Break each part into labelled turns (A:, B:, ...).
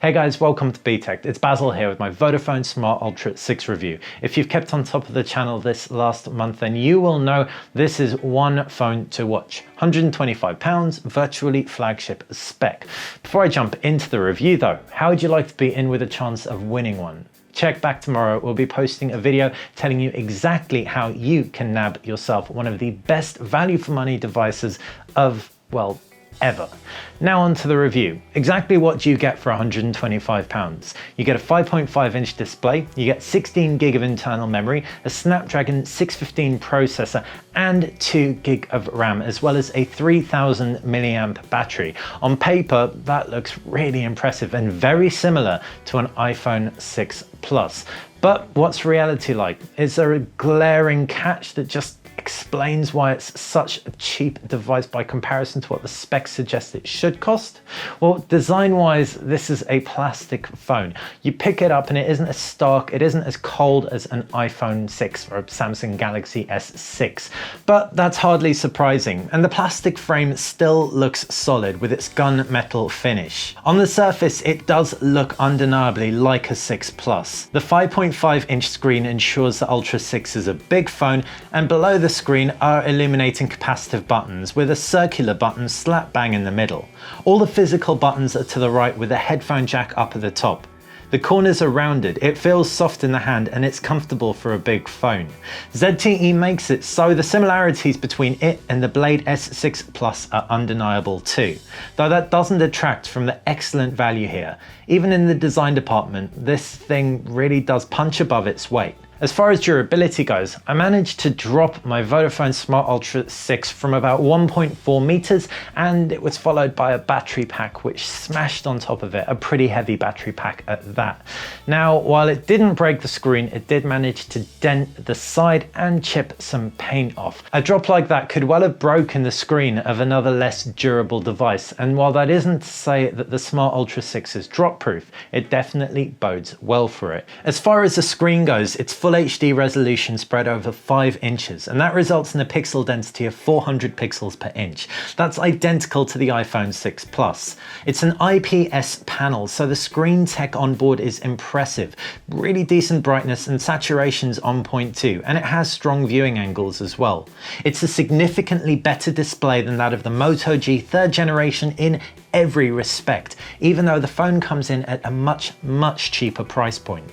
A: Hey guys, welcome to BTech. It's Basil here with my Vodafone Smart Ultra 6 review. If you've kept on top of the channel this last month, then you will know this is one phone to watch. £125, virtually flagship spec. Before I jump into the review though, how would you like to be in with a chance of winning one? Check back tomorrow, we'll be posting a video telling you exactly how you can nab yourself one of the best value for money devices of, well, ever. Now on to the review. Exactly what do you get for £125? You get a 5.5-inch display, you get 16 gig of internal memory, a Snapdragon 615 processor, and 2 gig of RAM, as well as a 3000 milliamp battery. On paper, that looks really impressive and very similar to an iPhone 6 Plus. But what's reality like? Is there a glaring catch that just explains why it's such a cheap device by comparison to what the specs suggest it should cost? Well, design-wise, this is a plastic phone. You pick it up and it isn't as stark, it isn't as cold as an iPhone 6 or a Samsung Galaxy S6. But that's hardly surprising, and the plastic frame still looks solid with its gunmetal finish. On the surface, it does look undeniably like a 6 Plus. The 5.5-inch screen ensures the Ultra 6 is a big phone, and below the screen are illuminating capacitive buttons with a circular button slap bang in the middle. All the physical buttons are to the right with a headphone jack up at the top. The corners are rounded, it feels soft in the hand, and it's comfortable for a big phone. ZTE makes it so the similarities between it and the Blade S6 Plus are undeniable too, though that doesn't detract from the excellent value here. Even in the design department, this thing really does punch above its weight. As far as durability goes, I managed to drop my Vodafone Smart Ultra 6 from about 1.4 meters, and it was followed by a battery pack which smashed on top of it, a pretty heavy battery pack at that. Now, while it didn't break the screen, it did manage to dent the side and chip some paint off. A drop like that could well have broken the screen of another less durable device, and while that isn't to say that the Smart Ultra 6 is drop proof, it definitely bodes well for it. As far as the screen goes, it's full HD resolution spread over 5 inches, and that results in a pixel density of 400 pixels per inch. That's identical to the iPhone 6 Plus. It's an IPS panel, so the screen tech on board is impressive. Really decent brightness and saturation's on point too, and it has strong viewing angles as well. It's a significantly better display than that of the Moto G 3rd generation in every respect, even though the phone comes in at a much cheaper price point.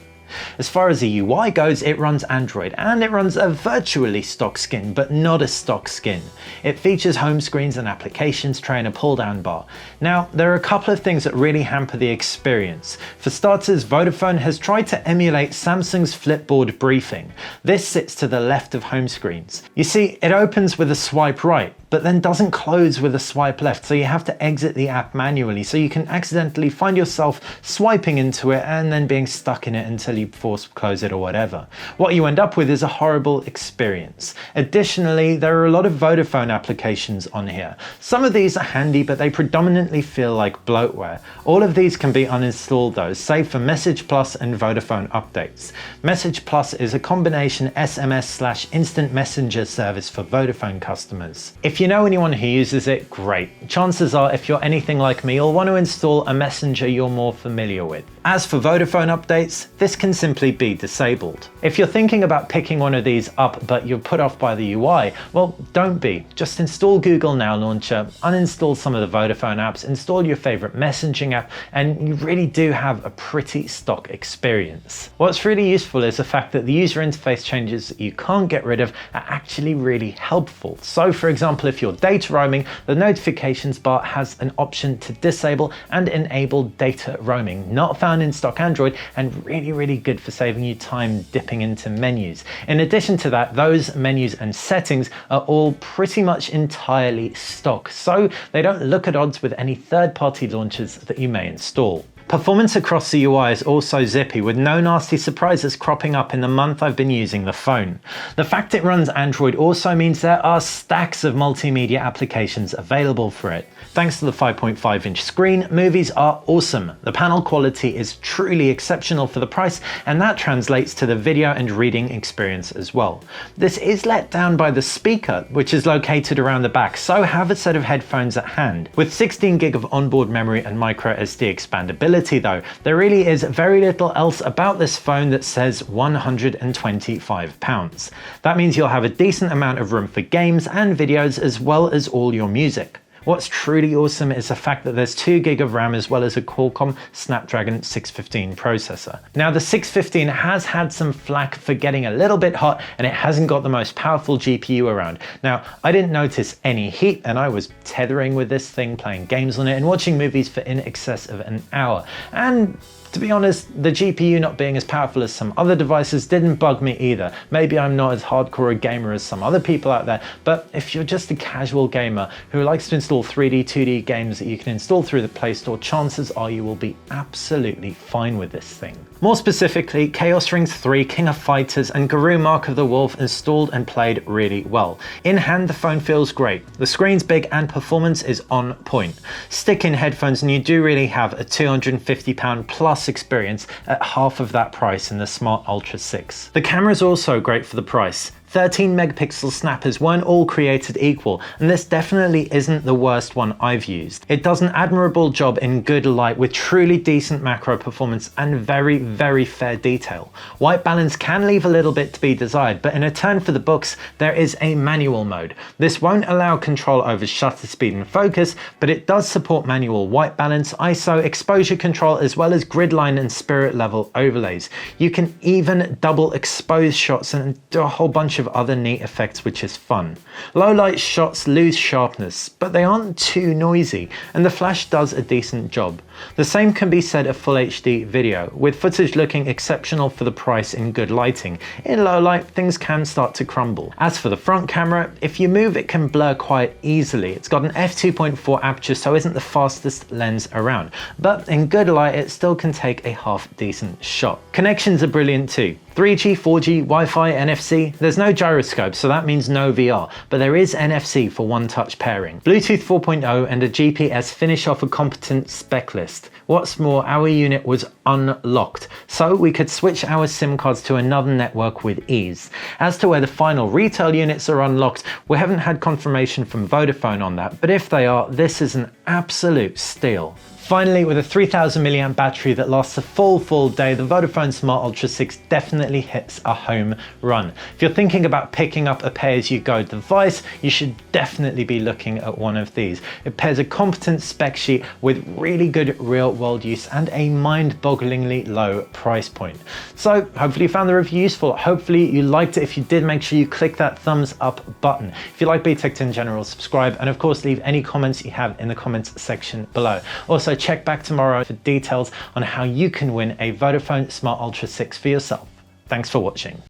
A: As far as the UI goes, it runs Android, and it runs a virtually stock skin, but not a stock skin. It features home screens and applications tray and a pull-down bar. Now, there are a couple of things that really hamper the experience. For starters, Vodafone has tried to emulate Samsung's Flipboard briefing. This sits to the left of home screens. You see, it opens with a swipe right, but then doesn't close with a swipe left, so you have to exit the app manually, so you can accidentally find yourself swiping into it and then being stuck in it until you force close it or whatever. What you end up with is a horrible experience. Additionally, there are a lot of Vodafone applications on here. Some of these are handy, but they predominantly feel like bloatware. All of these can be uninstalled though, save for Message Plus and Vodafone updates. Message Plus is a combination SMS/instant messenger service for Vodafone customers. If you know anyone who uses it, great. Chances are, if you're anything like me, you'll want to install a messenger you're more familiar with. As for Vodafone updates, this can simply be disabled. If you're thinking about picking one of these up but you're put off by the UI, well, don't be. Just install Google Now Launcher, uninstall some of the Vodafone apps, install your favorite messaging app, and you really do have a pretty stock experience. What's really useful is the fact that the user interface changes that you can't get rid of are actually really helpful. So for example, if you're data roaming, the notifications bar has an option to disable and enable data roaming, not found in stock Android, and really good for saving you time dipping into menus. In addition to that, those menus and settings are all pretty much entirely stock, so they don't look at odds with any third-party launchers that you may install. Performance across the UI is also zippy, with no nasty surprises cropping up in the month I've been using the phone. The fact it runs Android also means there are stacks of multimedia applications available for it. Thanks to the 5.5-inch screen, movies are awesome. The panel quality is truly exceptional for the price, and that translates to the video and reading experience as well. This is let down by the speaker, which is located around the back, so have a set of headphones at hand. With 16 gig of onboard memory and micro SD expandability, durability though, there really is very little else about this phone that says £125. That means you'll have a decent amount of room for games and videos as well as all your music. What's truly awesome is the fact that there's 2 GB of RAM as well as a Qualcomm Snapdragon 615 processor. Now the 615 has had some flack for getting a little bit hot and it hasn't got the most powerful GPU around. Now I didn't notice any heat and I was tethering with this thing, playing games on it and watching movies for in excess of an hour. And to be honest, the GPU not being as powerful as some other devices didn't bug me either. Maybe I'm not as hardcore a gamer as some other people out there, but if you're just a casual gamer who likes to install 3D, 2D games that you can install through the Play Store, chances are you will be absolutely fine with this thing. More specifically, Chaos Rings 3, King of Fighters and Guru Mark of the Wolf installed and played really well. In hand, the phone feels great. The screen's big and performance is on point. Stick in headphones and you do really have a £250 plus experience at half of that price in the Smart Ultra 6. The camera's also great for the price. 13 megapixel snappers weren't all created equal, and this definitely isn't the worst one I've used. It does an admirable job in good light with truly decent macro performance and very fair detail. White balance can leave a little bit to be desired, but in a turn for the books, there is a manual mode. This won't allow control over shutter speed and focus, but it does support manual white balance, ISO, exposure control, as well as grid line and spirit level overlays. You can even double expose shots and do a whole bunch of other neat effects, which is fun. Low light shots lose sharpness, but they aren't too noisy, and the flash does a decent job. The same can be said of Full HD video, with footage looking exceptional for the price in good lighting. In low light, things can start to crumble. As for the front camera, if you move it can blur quite easily. It's got an f2.4 aperture, so isn't the fastest lens around, but in good light it still can take a half decent shot. Connections are brilliant too. 3G, 4G, Wi-Fi, NFC. There's no gyroscope, so that means no VR, but there is NFC for one-touch pairing. Bluetooth 4.0 and a GPS finish off a competent spec list. What's more, our unit was unlocked, so we could switch our SIM cards to another network with ease. As to where the final retail units are unlocked, we haven't had confirmation from Vodafone on that, but if they are, this is an absolute steal. Finally, with a 3000 mAh battery that lasts a full day, the Vodafone Smart Ultra 6 definitely hits a home run. If you're thinking about picking up a pay-as-you-go device, you should definitely be looking at one of these. It pairs a competent spec sheet with really good real-world use and a mind-bogglingly low price point. So hopefully you found the review useful. Hopefully you liked it. If you did, make sure you click that thumbs up button. If you like BTech in general, subscribe, and of course leave any comments you have in the comments section below. Also, check back tomorrow for details on how you can win a Vodafone Smart Ultra 6 for yourself. Thanks for watching.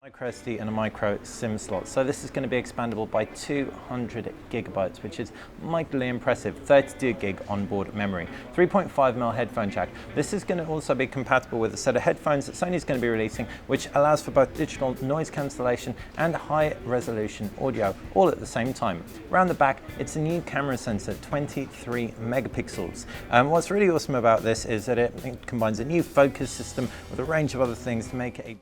A: Micro SD and a micro SIM slot. So this is going to be expandable by 200 gigabytes, which is mightily impressive. 32 gig onboard memory, 3.5mm headphone jack. This is going to also be compatible with a set of headphones that Sony is going to be releasing, which allows for both digital noise cancellation and high resolution audio, all at the same time. Around the back, it's a new camera sensor, 23 megapixels. What's really awesome about this is that it combines a new focus system with a range of other things to make it a